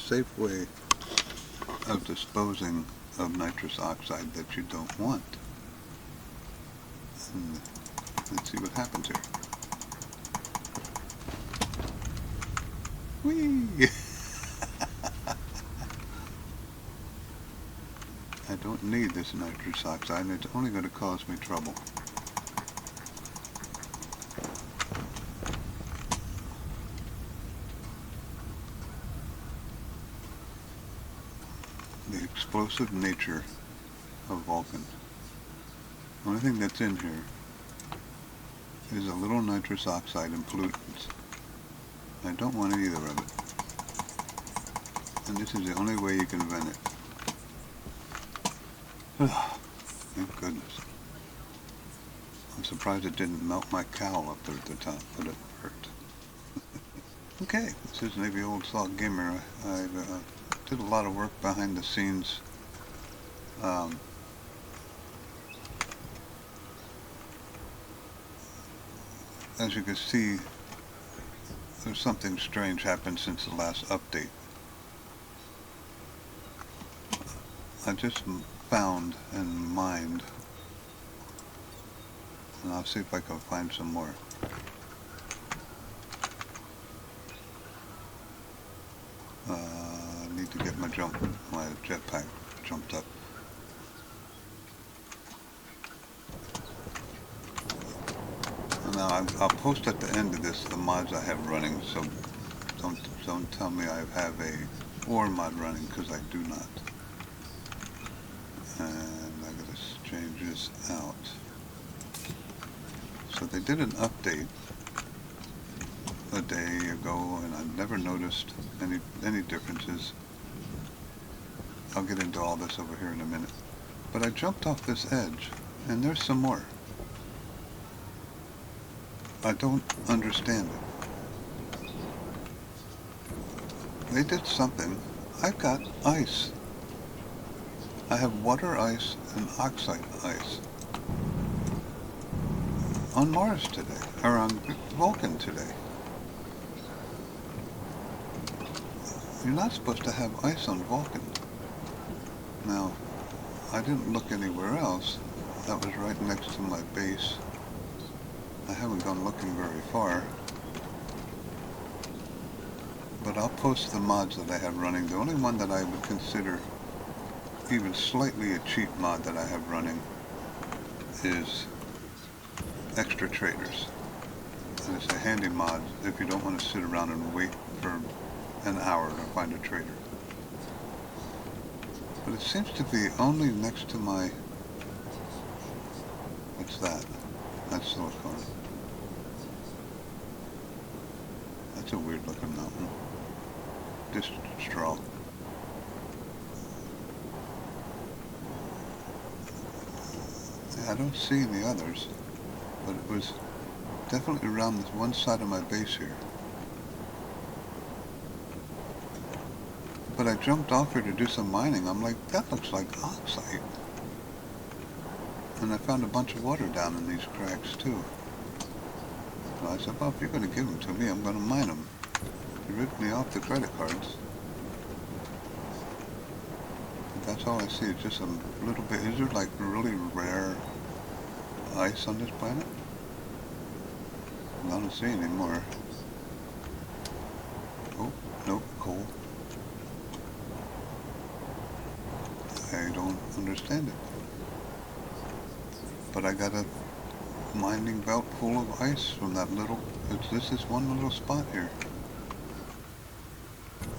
safe way of disposing of nitrous oxide that you don't want. And let's see what happens here. Whee! I don't need this nitrous oxide, and it's only going to cause me trouble. The explosive nature of Vulcan. The only thing that's in here is a little nitrous oxide and pollutants. I don't want either of it. And this is the only way you can vent it. Thank goodness. I'm surprised it didn't melt my cowl up there at the top, but it worked. Okay, this is Navy Old Salt Gamer. I did a lot of work behind the scenes. As you can see, there's something strange happened since the last update. I just found and mined, and I'll see if I can find some more. I need to get my jetpack jumped up. Now I'll post at the end of this the mods I have running, so don't tell me I have a ore mod running, because I do not. And I gotta change this out. So they did an update a day ago, and I never noticed any differences. I'll get into all this over here in a minute. But I jumped off this edge, and there's some more. I don't understand it. They did something. I've got ice. I have water ice and oxide ice on Mars today, or on Vulcan today. You're not supposed to have ice on Vulcan. Now, I didn't look anywhere else. That was right next to my base. I haven't gone looking very far. But I'll post the mods that I have running. The only one that I would consider even slightly a cheap mod that I have running is Extra Traders. And it's a handy mod if you don't want to sit around and wait for an hour to find a trader. But it seems to be only next to my... What's that? That's silicone. That's a weird looking mountain. Just straw. I don't see any others, but it was definitely around this one side of my base here. But I jumped off here to do some mining. I'm like, that looks like oxide. And I found a bunch of water down in these cracks too. So I said, well, if you're going to give them to me, I'm going to mine them. You ripped me off the credit cards. But that's all I see. It's just a little bit. Is there like really rare ice on this planet? I don't see any more. Oh, nope, coal. I don't understand it. But I got a mining belt full of ice from that little, this is one little spot here.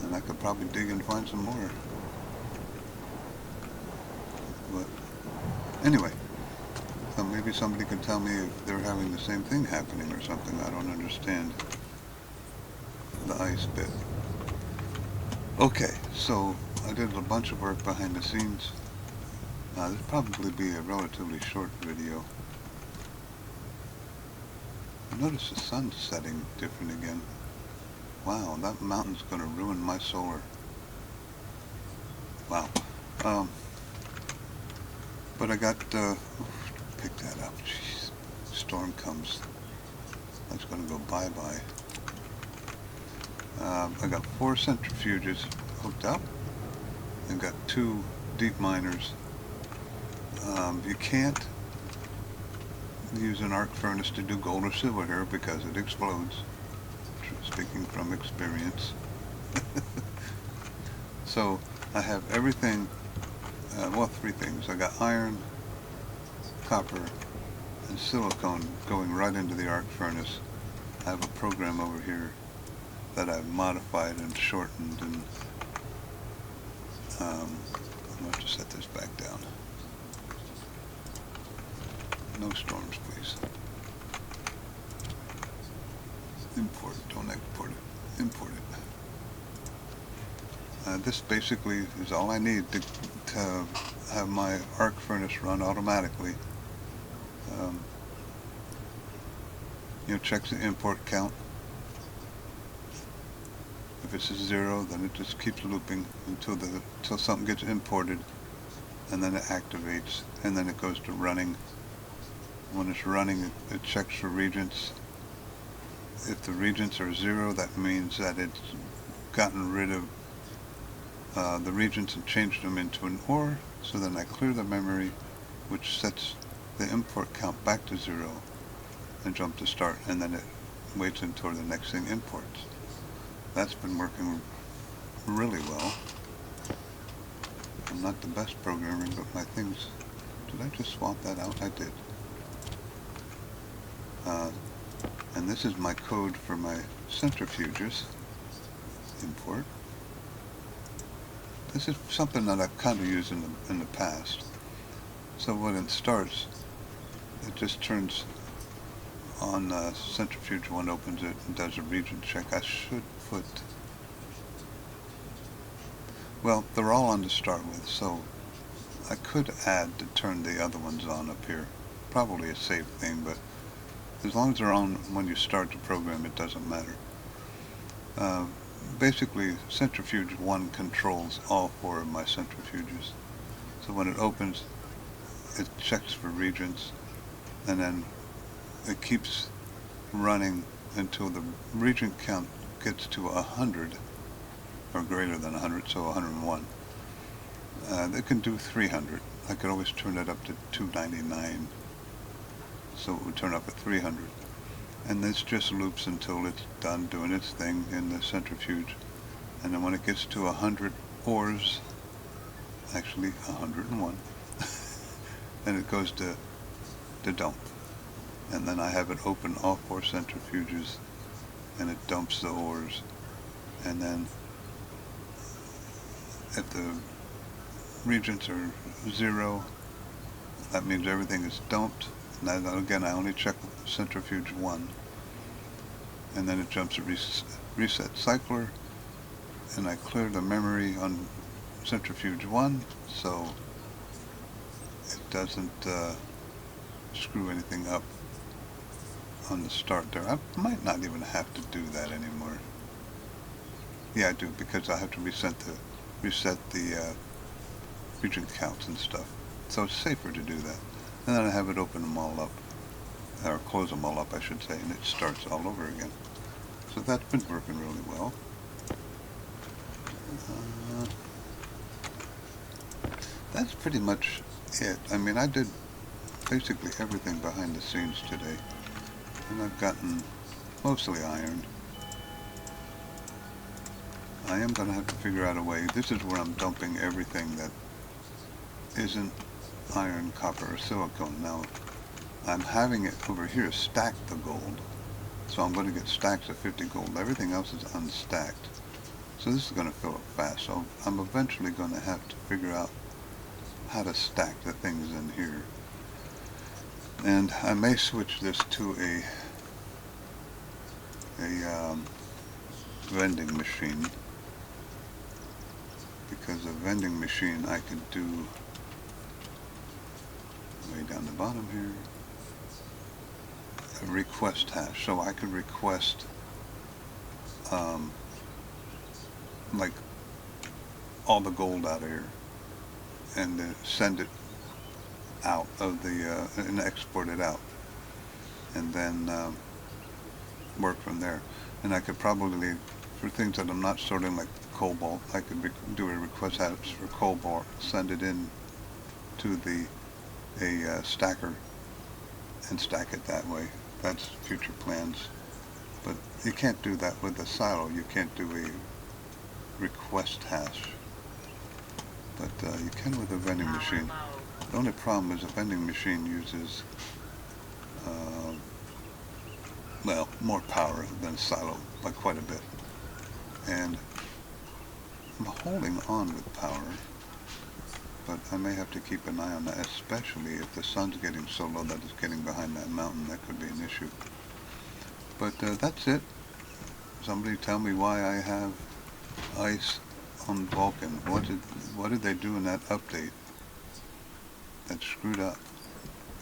And I could probably dig and find some more. But anyway, so maybe somebody could tell me if they're having the same thing happening or something. I don't understand the ice bit. Okay, so I did a bunch of work behind the scenes. This will probably be a relatively short video. I noticed the sun's setting different again. Wow, that mountain's going to ruin my solar. Wow. But I got, pick that up. Jeez. Storm comes. That's going to go bye-bye. I got 4 centrifuges hooked up. I've got 2 DeepMiners. You can't use an arc furnace to do gold or silver here because it explodes. Speaking from experience. So I have everything, well, 3 things. I got iron, copper, and silicone going right into the arc furnace. I have a program over here that I've modified and shortened, and I'm going to have to set this back down. No storms, please. Import, don't export it. Import it. This basically is all I need to have my arc furnace run automatically. You know, checks the import count. If it's a 0, then it just keeps looping until something gets imported, and then it activates, and then it goes to running. When it's running, it checks for regents. If the regents are 0, that means that it's gotten rid of the regents and changed them into an ore. So then I clear the memory, which sets the import count back to 0, and jump to start, and then it waits until the next thing imports. That's been working really well. I'm not the best programmer, but my things... Did I just swap that out? I did. And this is my code for my centrifuges. Import. This is something that I've kind of used in the past. So when it starts, it just turns on centrifuge 1, opens it, and does a regent check. I should put... Well, they're all on to start with, so I could add to turn the other ones on up here. Probably a safe thing, but as long as they're on when you start the program, it doesn't matter. Basically, centrifuge 1 controls all 4 of my centrifuges. So when it opens, it checks for regents, and then it keeps running until the regent count gets to 100, or greater than 100, so 101. It can do 300. I could always turn it up to 299, so it would turn up at 300. And this just loops until it's done doing its thing in the centrifuge. And then when it gets to 100 ores, actually 101, then it goes to dump. And then I have it open all 4 centrifuges, and it dumps the ores. And then if the regents are 0, that means everything is dumped. Now, again, I only check centrifuge 1, and then it jumps to reset cycler, and I clear the memory on centrifuge 1, so it doesn't screw anything up on the start there. I might not even have to do that anymore. Yeah, I do, because I have to reset the regent counts and stuff. So it's safer to do that. And then I have it open them all up, or close them all up, I should say, and it starts all over again. So that's been working really well. That's pretty much it. I mean, I did basically everything behind the scenes today, and I've gotten mostly iron. I am going to have to figure out a way. This is where I'm dumping everything that isn't iron, copper, or silicone. Now, I'm having it over here stack the gold, so I'm going to get stacks of 50 gold. Everything else is unstacked, so this is going to fill up fast. So I'm eventually going to have to figure out how to stack the things in here, and I may switch this to a vending machine, because a vending machine I could do way down the bottom here, a request hash, so I could request like all the gold out of here, and send it out of the and export it out, and then work from there. And I could probably for things that I'm not sorting, like cobalt. I could do a request apps for cobalt, send it in to a stacker and stack it that way. That's future plans. But you can't do that with a silo. You can't do a request hash. But you can with a vending machine. The only problem is a vending machine uses, well, more power than a silo by quite a bit. And I'm holding on with power, but I may have to keep an eye on that, especially if the sun's getting so low that it's getting behind that mountain. That could be an issue. But that's it. Somebody tell me why I have ice on Vulcan. What did they do in that update that screwed up?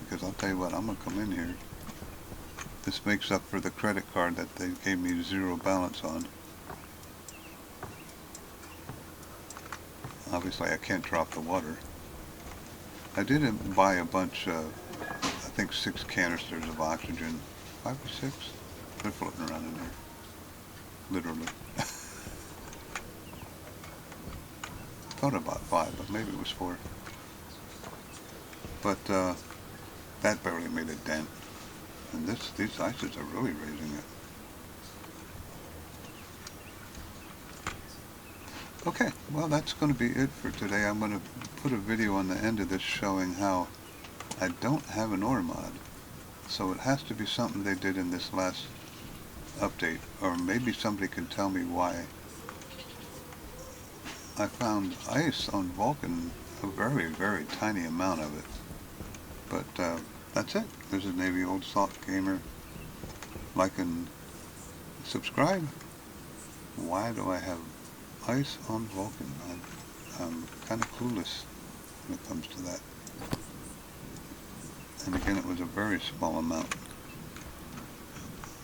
Because I'll tell you what, I'm going to come in here. This makes up for the credit card that they gave me 0 balance on. Obviously I can't drop the water. I did buy a bunch, I think 6 canisters of oxygen. 5 or 6? They're floating around in there. Literally. Thought about 5, but maybe it was 4. But that barely made a dent. And these ices are really raising it. Okay, well that's going to be it for today. I'm going to put a video on the end of this showing how I don't have an ore mod. So it has to be something they did in this last update, or maybe somebody can tell me why I found ice on Vulcan, a very, very tiny amount of it. But that's it. This is Navy Old Salt Gamer. Like and subscribe. Why do I have ice on Vulcan? I'm kind of clueless when it comes to that. And again, it was a very small amount.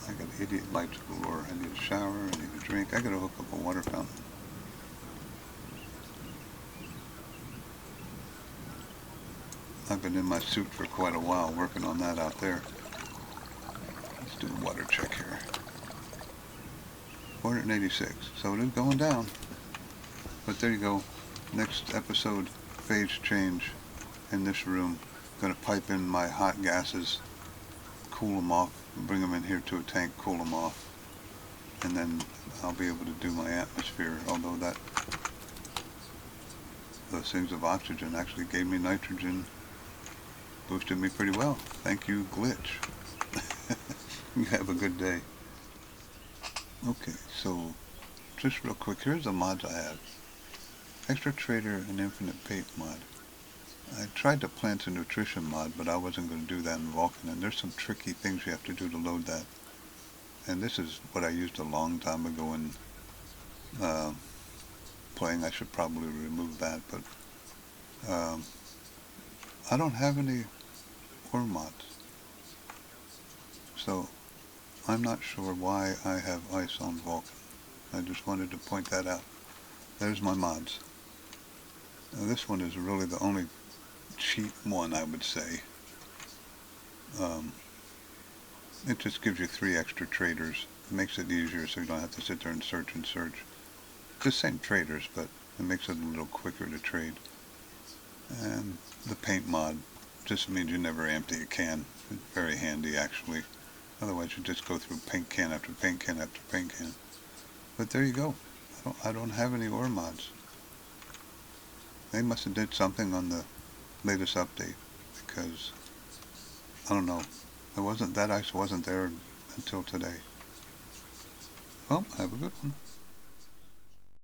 I got idiot lights galore. I need a shower, I need a drink. I gotta hook up a water fountain. I've been in my suit for quite a while working on that out there. Let's do a water check here. 486. So it is going down. But there you go. Next episode, phase change in this room. Gonna pipe in my hot gases, cool them off, bring them in here to a tank, cool them off, and then I'll be able to do my atmosphere, although those things of oxygen actually gave me nitrogen, boosted me pretty well. Thank you, Glitch. You have a good day. Okay, so just real quick, here's the mods I have. Extra Trader and Infinite Paint mod. I tried to plant a nutrition mod, but I wasn't going to do that in Vulcan, and there's some tricky things you have to do to load that. And this is what I used a long time ago in playing. I should probably remove that, but I don't have any ore mods. So I'm not sure why I have ice on Vulcan. I just wanted to point that out. There's my mods. Now this one is really the only cheap one, I would say. It just gives you 3 extra traders. It makes it easier so you don't have to sit there and search and search. It's the same traders, but it makes it a little quicker to trade. And the paint mod just means you never empty a can. It's very handy, actually. Otherwise you just go through paint can after paint can after paint can. But there you go. I don't have any ore mods. They must have did something on the latest update, because I don't know, that ice wasn't there until today. Well, have a good one.